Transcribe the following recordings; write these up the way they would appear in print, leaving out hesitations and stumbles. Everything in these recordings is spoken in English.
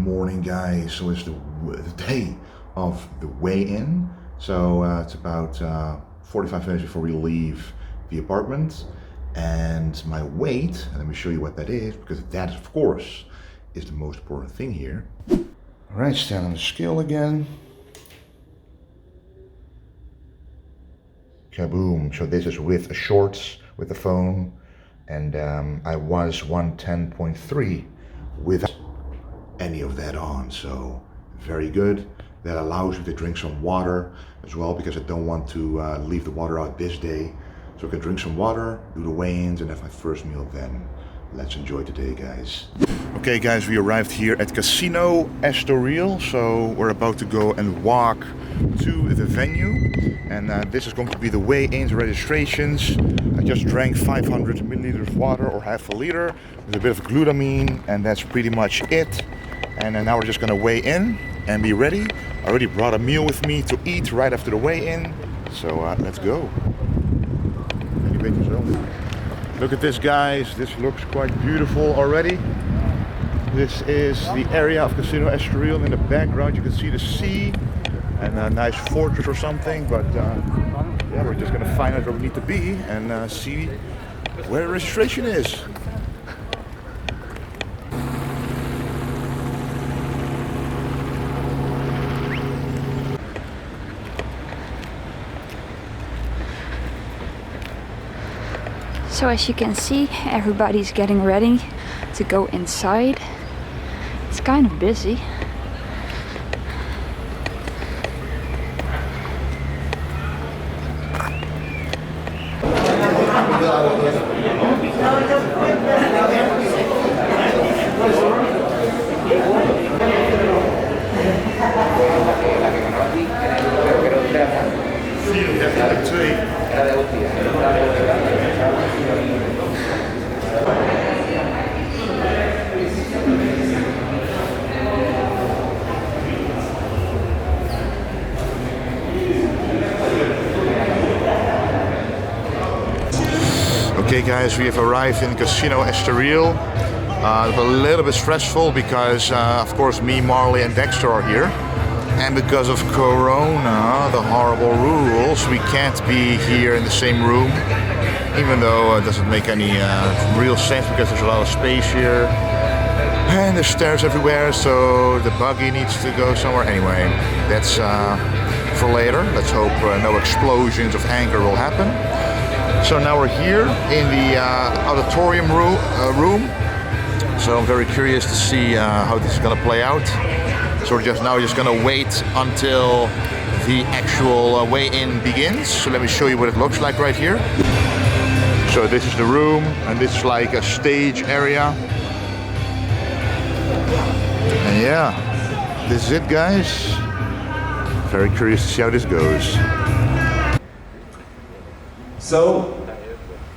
morning, guys. So it's the day of the weigh-in. So it's about 45 minutes before we leave the apartment. And my weight, and let me show you what that is, because that, of course, is the most important thing here. All right, stand on the scale again. Kaboom. So this is with a shorts, with the phone. And I was 110.3 without any of that on, so very good. That allows me to drink some water as well, because I don't want to leave the water out this day. So I can drink some water, do the weigh-ins, and have my first meal then. Let's enjoy today, guys. Okay, guys, we arrived here at Casino Estoril, so we're about to go and walk to the venue. And this is going to be the weigh-ins registrations. I just drank 500 milliliters of water, or half a liter, with a bit of glutamine, and that's pretty much it. And now we're just gonna weigh in and be ready. I already brought a meal with me to eat right after the weigh-in, so let's go. Look at this, guys. This looks quite beautiful already. This is the area of Casino Estoril. In the background you can see the sea and a nice fortress or something, but yeah, we're just gonna find out where we need to be and see where the registration is. So as you can see, everybody's getting ready to go inside. It's kind of busy. Okay, guys, we have arrived in Casino Estoril. A little bit stressful because, of course, me, Marley, and Dexter are here. And because of Corona, the horrible rules, we can't be here in the same room. Even though it doesn't make any real sense, because there's a lot of space here. And there's stairs everywhere, so the buggy needs to go somewhere. Anyway, that's for later. Let's hope no explosions of anger will happen. So now we're here in the auditorium room. So I'm very curious to see how this is going to play out. So we're just going to wait until the actual weigh-in begins. So let me show you what it looks like right here. So this is the room, and this is like a stage area. And yeah, this is it, guys. Very curious to see how this goes. So,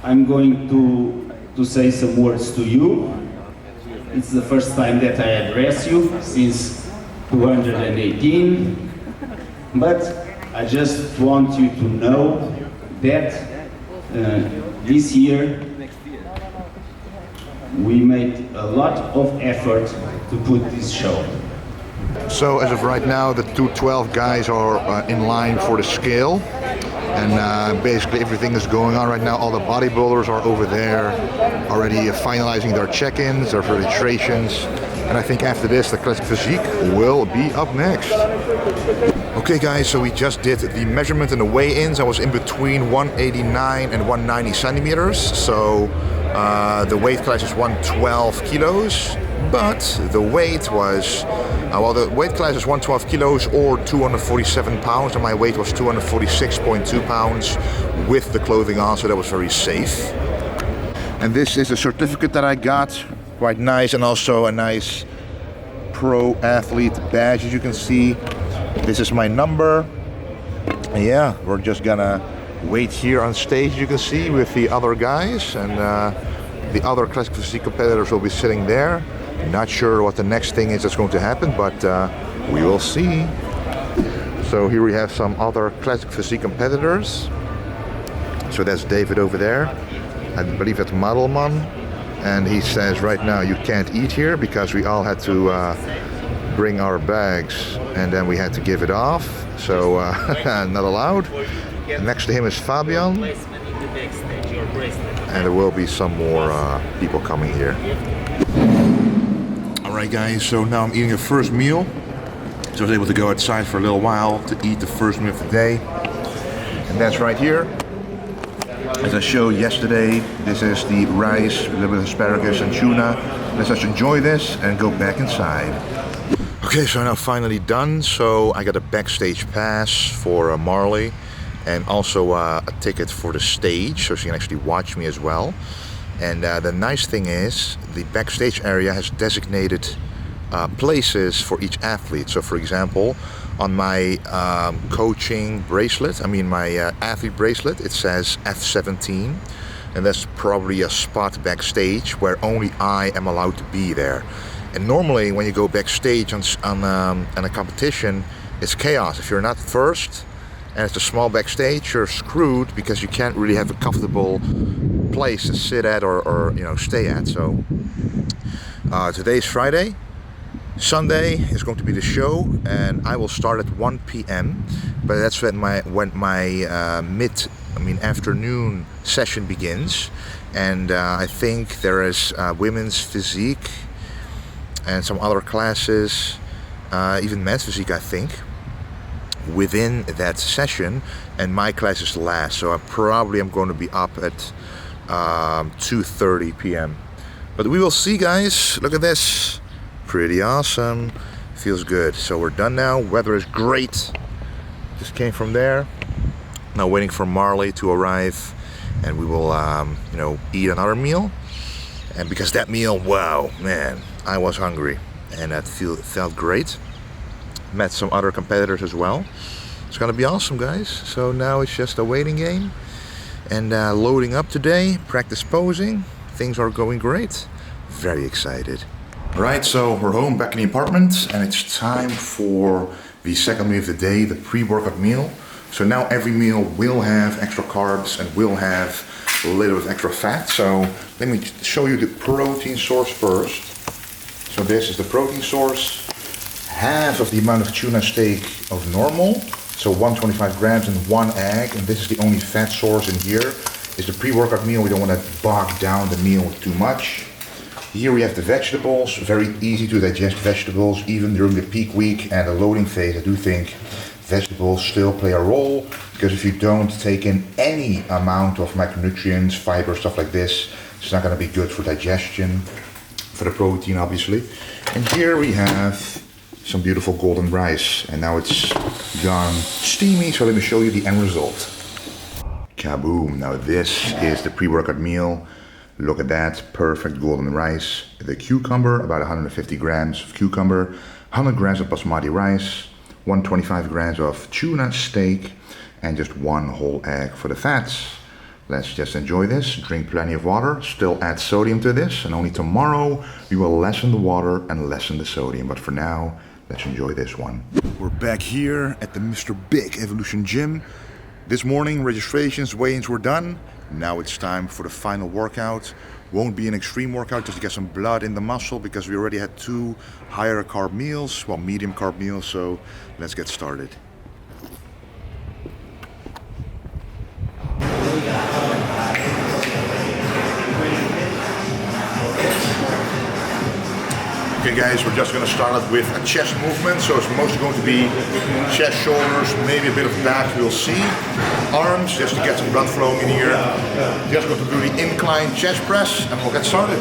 I'm going to say some words to you. It's the first time that I address you since 218, but I just want you to know that this year we made a lot of effort to put this show. So as of right now, the 212 guys are in line for the scale. And basically everything is going on right now. All the bodybuilders are over there already finalizing their check-ins, their registrations. And I think after this, the classic physique will be up next. Okay, guys, so we just did the measurement and the weigh-ins. I was in between 189 and 190 centimeters. So the weight class is 112 kilos. But the weight was, well, the weight class is 112 kilos or 247 pounds, and my weight was 246.2 pounds with the clothing on, so that was very safe. And this is a certificate that I got, quite nice, and also a nice pro athlete badge, as you can see. This is my number. And yeah, we're just gonna wait here on stage, you can see, with the other guys, and the other classic physique competitors will be sitting there. Not sure what the next thing is that's going to happen, but we will see. So here we have some other classic physique competitors. So that's David over there. I believe that's Madelman. And he says right now you can't eat here because we all had to bring our bags, and then we had to give it off, so not allowed. And next to him is Fabian, and there will be some more people coming here. Alright guys, so now I'm eating the first meal. So I was able to go outside for a little while to eat the first meal of the day. And that's right here. As I showed yesterday, this is the rice, a little bit of asparagus and tuna. Let's just enjoy this and go back inside. Okay, so now finally done. So I got a backstage pass for Marley, and also a ticket for the stage, so she can actually watch me as well. And the nice thing is, the backstage area has designated places for each athlete. So for example, on my coaching bracelet, my athlete bracelet, it says F17, and that's probably a spot backstage where only I am allowed to be there. And normally when you go backstage on a competition, it's chaos. If you're not first and it's a small backstage, you're screwed because you can't really have a comfortable place to sit at or stay at. So today's Friday. Sunday is going to be the show, and I will start at 1 p.m. But that's when my afternoon session begins. And I think there is women's physique and some other classes, even men's physique, I think, within that session. And my class is last, so I probably am going to be up at 2:30 p.m. But we will see, guys. Look at this. Pretty awesome. Feels good. So we're done now. Weather is great. Just came from there. Now waiting for Marley to arrive, and we will eat another meal. And because that meal, wow, man, I was hungry, and that felt great. Met some other competitors as well. It's gonna be awesome, guys. So now it's just a waiting game and loading up today, practice posing. Things are going great. Very excited. Right, so we're home, back in the apartment, and it's time for the second meal of the day, the pre-workout meal. So now every meal will have extra carbs and will have a little bit of extra fat. So let me show you the protein source first. So this is the protein source, half of the amount of tuna steak of normal, so 125 grams and 1 egg, and this is the only fat source in here. Is the pre-workout meal. We don't want to bog down the meal too much. Here we have the vegetables, very easy to digest vegetables, even during the peak week and the loading phase. I do think vegetables still play a role, because if you don't take in any amount of macronutrients, fiber, stuff like this, it's not going to be good for digestion, for the protein obviously. And here we have some beautiful golden rice, and now it's gone steamy, so let me show you the end result. Kaboom! Now this is the pre-workout meal. Look at that, perfect golden rice. The cucumber, about 150 grams of cucumber, 100 grams of basmati rice, 125 grams of tuna steak, and just 1 whole egg for the fats. Let's just enjoy this, drink plenty of water, still add sodium to this, and only tomorrow we will lessen the water and lessen the sodium. But for now, let's enjoy this one. We're back here at the Mr. Big Evolution Gym. This morning, registrations, weigh-ins were done. Now it's time for the final workout. Won't be an extreme workout, just to get some blood in the muscle, because we already had 2 higher carb meals, well, medium carb meals, so let's get started. Okay guys, we're just going to start off with a chest movement, so it's mostly going to be chest, shoulders, maybe a bit of back, we'll see. Arms, just to get some blood flowing in here. Just going to do the incline chest press, and we'll get started.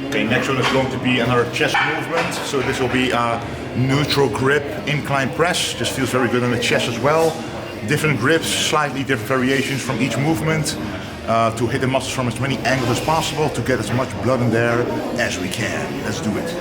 Okay, next one is going to be another chest movement. So this will be a neutral grip incline press. Just feels very good on the chest as well. Different grips, slightly different variations from each movement to hit the muscles from as many angles as possible to get as much blood in there as we can. Let's do it.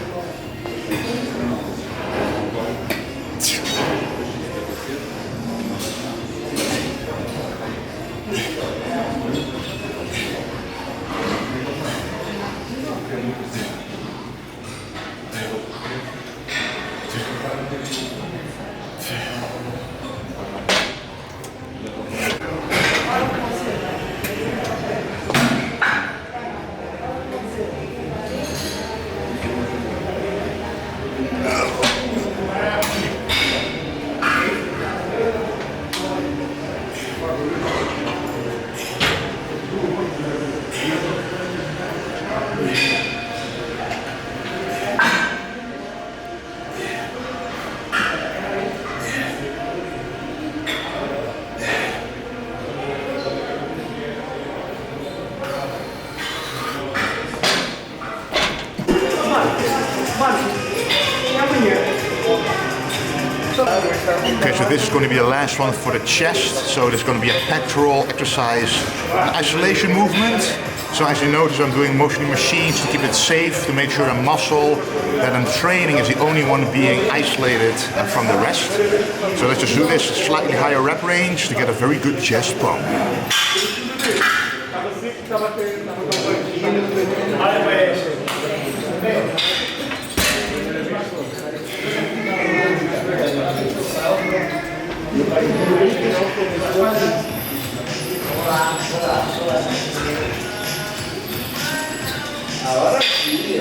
Okay, so this is going to be the last one for the chest. So there's going to be a pectoral exercise, an isolation movement. So as you notice, I'm doing motioning machines to keep it safe, to make sure the muscle that I'm training is the only one being isolated from the rest. So let's just do this slightly higher rep range to get a very good chest pump. Ahora sí.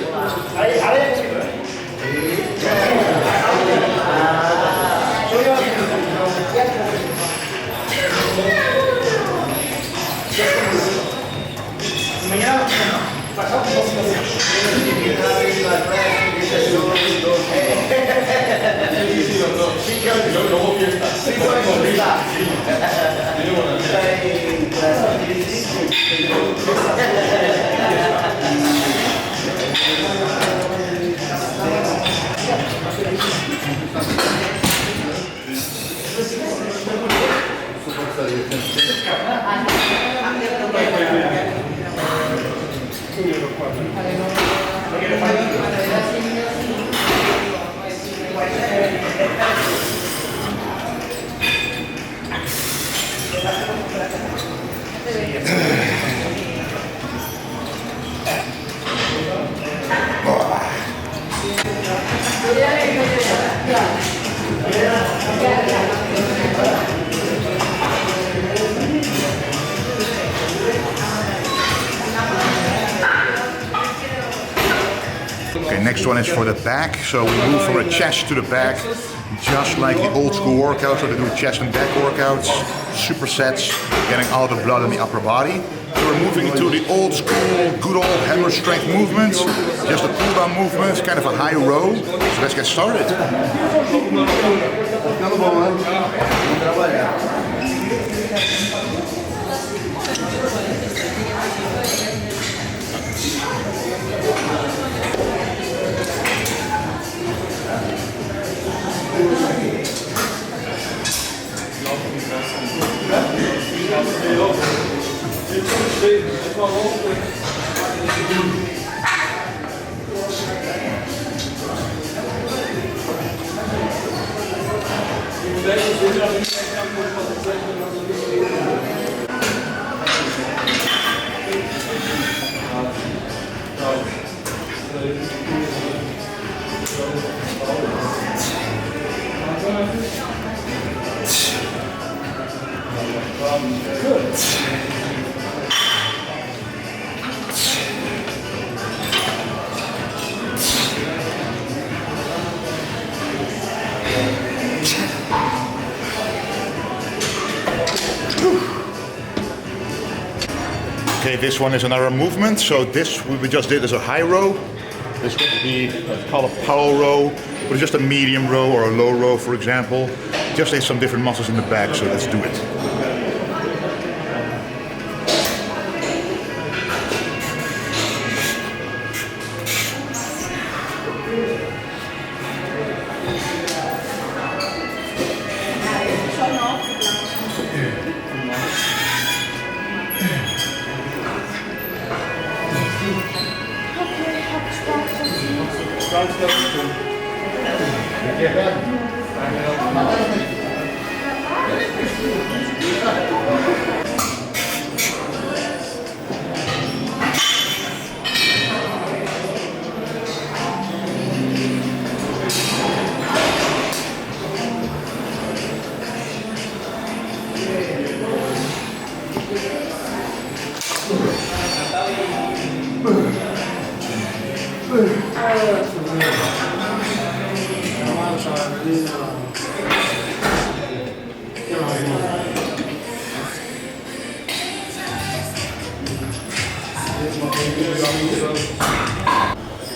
Okay, next one is for the back. So we move from the chest to the back, just like the old school workouts, where they do chest and back workouts, supersets, getting all the blood in the upper body. So we're moving into the old school, good old hammer strength movements, just a pull down movement, kind of a high row. So let's get started. Okay, this one is another movement. So this we just did as a high row. This would be called a power row, but it's just a medium row or a low row, for example. Just need some different muscles in the back, so let's do it.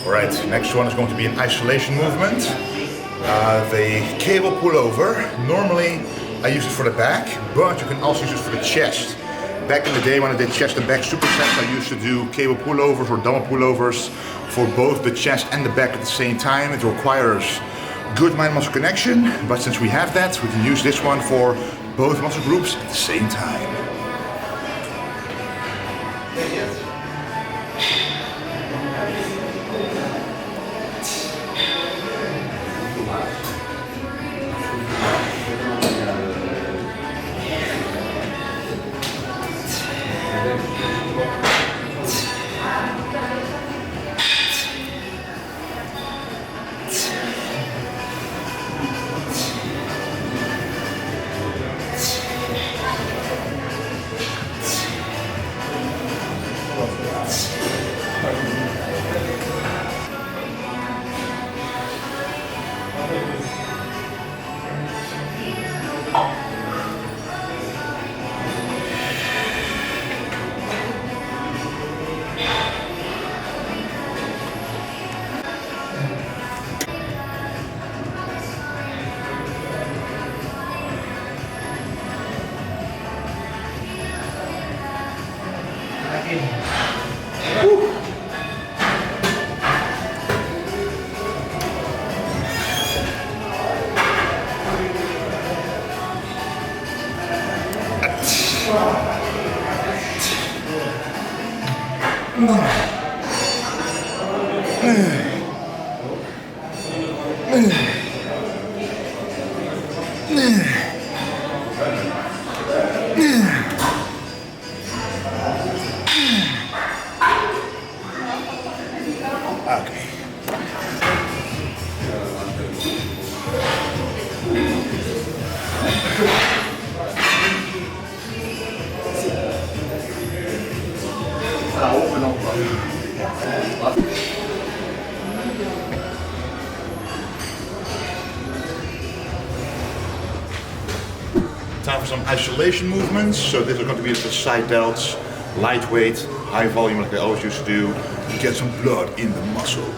Alright, next one is going to be an isolation movement. The cable pullover. Normally I use it for the back, but you can also use it for the chest. Back in the day when I did chest and back supersets, I used to do cable pullovers or double pullovers for both the chest and the back at the same time. It requires good mind-muscle connection, but since we have that, we can use this one for both muscle groups at the same time. Okay. Time for some isolation movements. So these are going to be the side delts, lightweight, high volume like I always used to do, to get some blood in the muscle.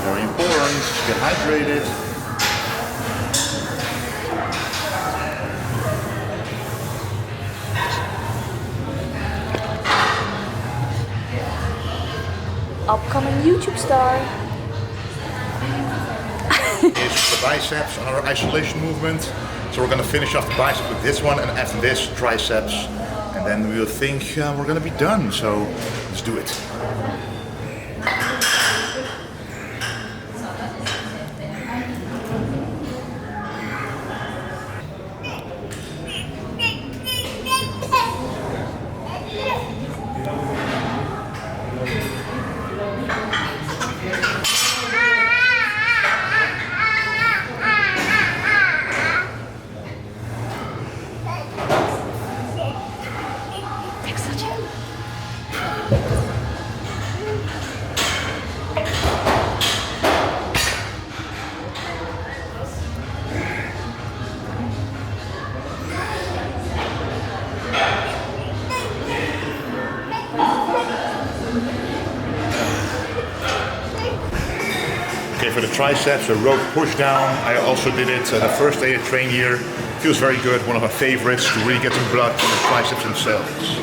Very important, get hydrated. upcoming YouTube star. Is the biceps on our isolation movement. So we're gonna finish off the biceps with this one, and after this, triceps. And then we'll think we're gonna be done. So let's do it. Okay, for the triceps, a rope push down. I also did it the first day I trained here. Feels very good, one of my favorites to really get some blood from the triceps themselves.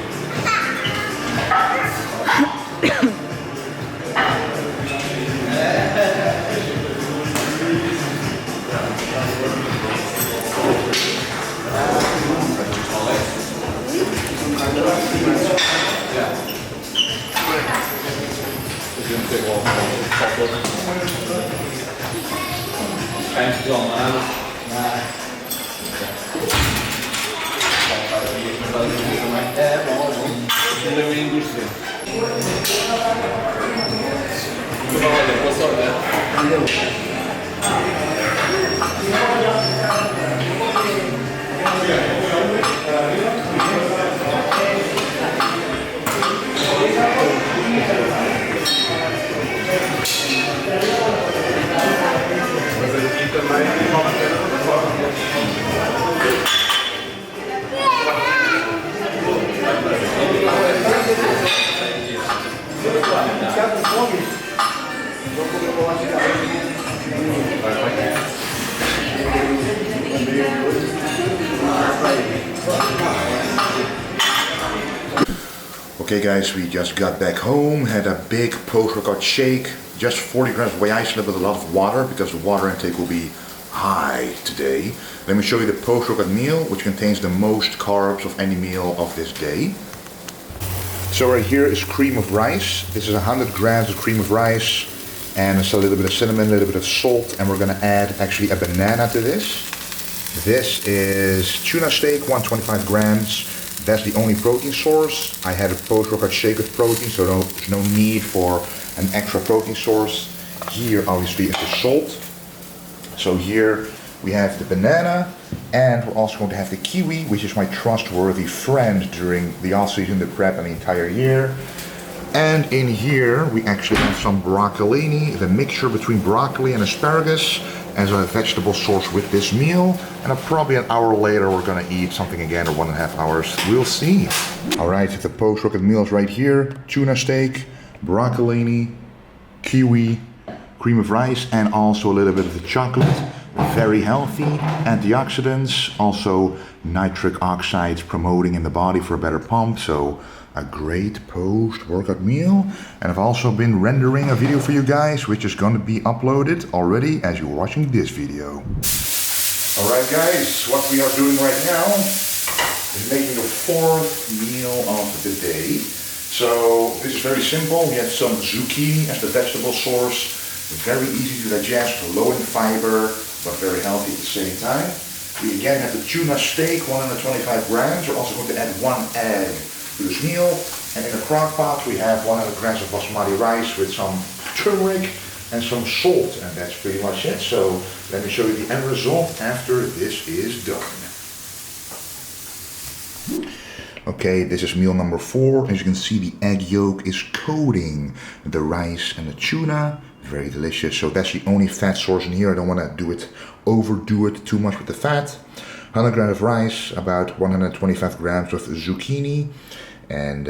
Okay guys, we just got back home, had a big post-workout shake, just 40 grams of whey isolate with a lot of water because the water intake will be high today. Let me show you the post-workout meal, which contains the most carbs of any meal of this day. So right here is cream of rice. This is 100 grams of cream of rice, and it's a little bit of cinnamon, a little bit of salt, and we're gonna add actually a banana to this. This is tuna steak, 125 grams. That's the only protein source. I had a post-workout shake with protein, so there's no need for an extra protein source. Here, obviously, is the salt. So here we have the banana, and we're also going to have the kiwi, which is my trustworthy friend during the off-season, the prep, and the entire year. And in here, we actually have some broccolini, the mixture between broccoli and asparagus, as a vegetable source with this meal. And probably an hour later we're gonna eat something again, or 1.5 hours, we'll see. All right, the post-workout meal is right here. Tuna steak, broccolini, kiwi, cream of rice, and also a little bit of the chocolate. Very healthy, antioxidants, also nitric oxides promoting in the body for a better pump. So a great post-workout meal. And I've also been rendering a video for you guys, which is going to be uploaded already as you're watching this video. All right guys, what we are doing right now is making the 4th meal of the day. So this is very simple. We have some zucchini as the vegetable source. Very easy to digest, low in fiber, but very healthy at the same time. We again have the tuna steak, 125 grams. We're also going to add 1 egg to this meal. And in a crock pot we have 100 grams of basmati rice with some turmeric and some salt, and that's pretty much it. So let me show you the end result after this is done. Okay, this is meal number 4. As you can see, the egg yolk is coating the rice and the tuna. Very delicious. So that's the only fat source in here. I don't want to overdo it too much with the fat. 100 grams of rice, about 125 grams of zucchini, and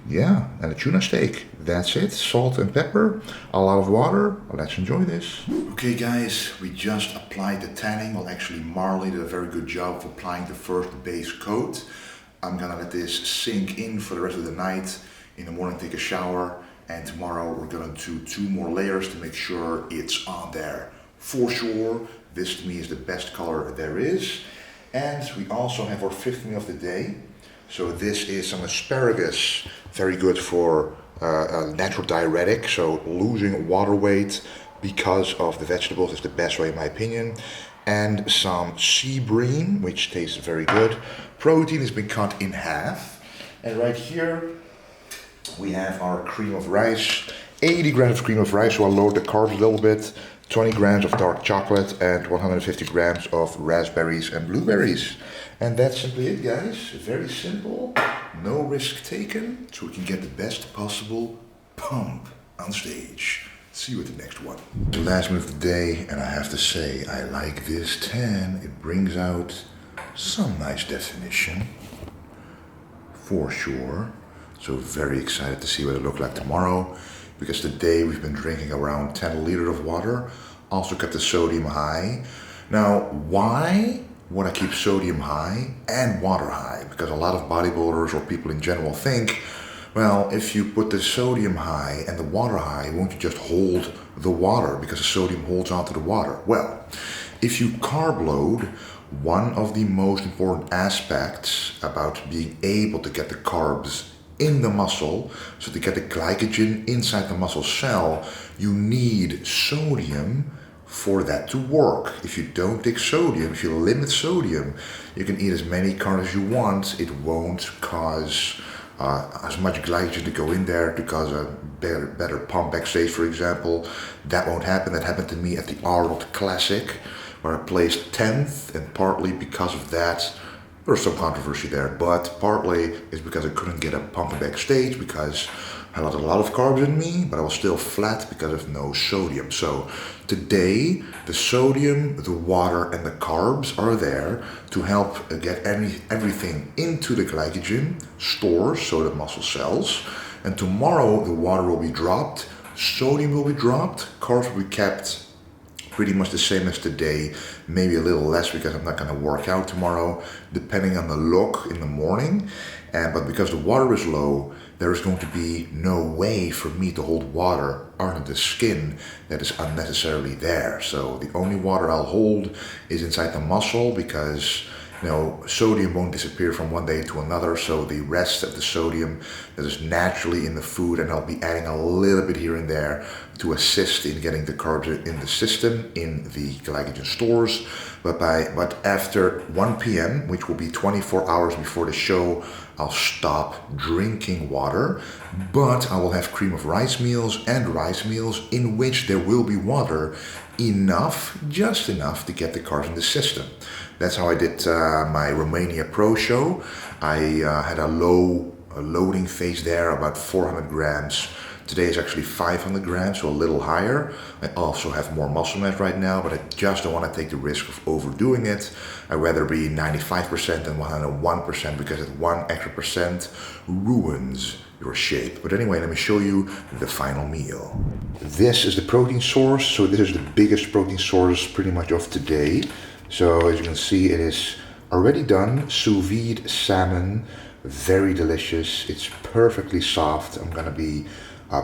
yeah, and a tuna steak. That's it. Salt and pepper, a lot of water. Let's enjoy this. Okay guys, we just applied the tanning. Well, actually Marley did a very good job of applying the first base coat. I'm gonna let this sink in for the rest of the night. In the morning take a shower, And tomorrow we're gonna do 2 more layers to make sure it's on there. For sure, this to me is the best color there is. And we also have our 5th meal of the day. So this is some asparagus, very good for a natural diuretic, so losing water weight because of the vegetables is the best way in my opinion. And some sea bream, which tastes very good. Protein has been cut in half. And right here we have our cream of rice, 80 grams of cream of rice, so I'll lower the carbs a little bit, 20 grams of dark chocolate and 150 grams of raspberries and blueberries. And that's simply it, guys. Very simple, no risk taken, so we can get the best possible pump on stage. See you at the next one. The last move of the day, and I have to say, I like this tan. It brings out some nice definition, for sure. So very excited to see what it looks like tomorrow, because today we've been drinking around 10 liters of water. Also kept the sodium high. Now, why would I keep sodium high and water high? Because a lot of bodybuilders or people in general think, well, if you put the sodium high and the water high, won't you just hold the water because the sodium holds onto the water? Well, if you carb load, one of the most important aspects about being able to get the carbs in the muscle, so to get the glycogen inside the muscle cell, you need sodium for that to work. If you don't take sodium, if you limit sodium, you can eat as many carbs as you want. It won't cause as much glycogen to go in there to cause a better pump backstage, for example. That won't happen. That happened to me at the Arnold Classic, where I placed 10th, and partly because of that, there's some controversy there, but partly is because I couldn't get a pump backstage because I had a lot of carbs in me, but I was still flat because of no sodium. So today, the sodium, the water, and the carbs are there to help get everything into the glycogen stores, so the muscle cells. And tomorrow, the water will be dropped, sodium will be dropped, carbs will be kept pretty much the same as today, maybe a little less because I'm not going to work out tomorrow, depending on the look in the morning. But because the water is low, there is going to be no way for me to hold water under the skin that is unnecessarily there. So the only water I'll hold is inside the muscle, because sodium won't disappear from one day to another, so the rest of the sodium that is naturally in the food, and I'll be adding a little bit here and there to assist in getting the carbs in the system, in the glycogen stores. But after 1 p.m., which will be 24 hours before the show, I'll stop drinking water, but I will have cream of rice meals and rice meals in which there will be water, enough, just enough to get the carbs in the system. That's how I did my Romania Pro show. I had a low loading phase there, about 400 grams. Today is actually 500 grams, so a little higher. I also have more muscle mass right now, but I just don't want to take the risk of overdoing it. I'd rather be 95% than 101%, because at 1 extra percent ruins your shape. But anyway, let me show you the final meal. This is the protein source. So this is the biggest protein source pretty much of today. So as you can see, it is already done. Sous vide salmon, very delicious. It's perfectly soft. I'm gonna be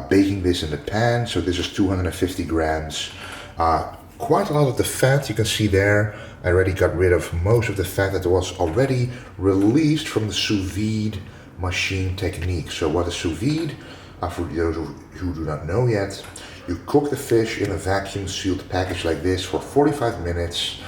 baking this in the pan. So this is 250 grams. Quite a lot of the fat you can see there. I already got rid of most of the fat that was already released from the sous vide machine technique. So what is sous vide? For those who do not know yet, you cook the fish in a vacuum sealed package like this for 45 minutes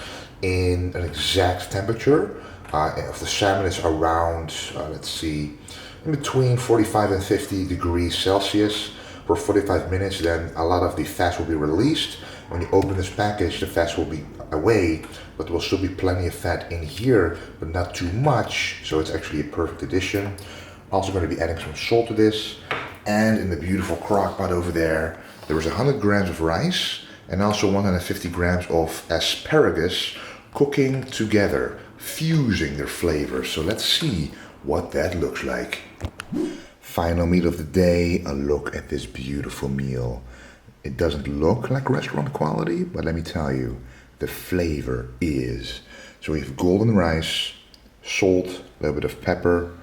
in an exact temperature. If the salmon is around, let's see, in between 45 and 50 degrees Celsius for 45 minutes, then a lot of the fat will be released. When you open this package, the fat will be away, but there will still be plenty of fat in here, but not too much, so it's actually a perfect addition. Also going to be adding some salt to this, and in the beautiful crock pot over there, there is 100 grams of rice and also 150 grams of asparagus cooking together, fusing their flavors. So let's see what that looks like. Final meal of the day, a look at this beautiful meal. It doesn't look like restaurant quality, but let me tell you, the flavor is. So we have golden rice, salt, a little bit of pepper.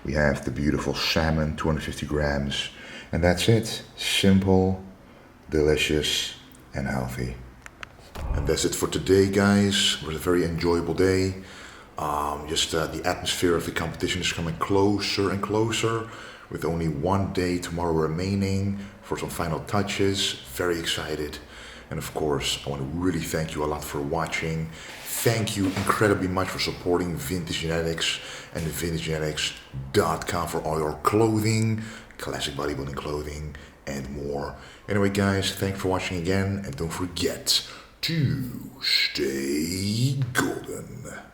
We have the beautiful salmon, 250 grams. And that's it. Simple, delicious, and healthy. And that's it for today, guys. It was a very enjoyable day. The atmosphere of the competition is coming closer and closer, with only one day tomorrow remaining for some final touches. Very excited. And of course, I want to really thank you a lot for watching. Thank you incredibly much for supporting Vintage Genetics and vintagegenetics.com for all your clothing, classic bodybuilding clothing, and more. Anyway, guys, thanks for watching again, and don't forget to stay golden.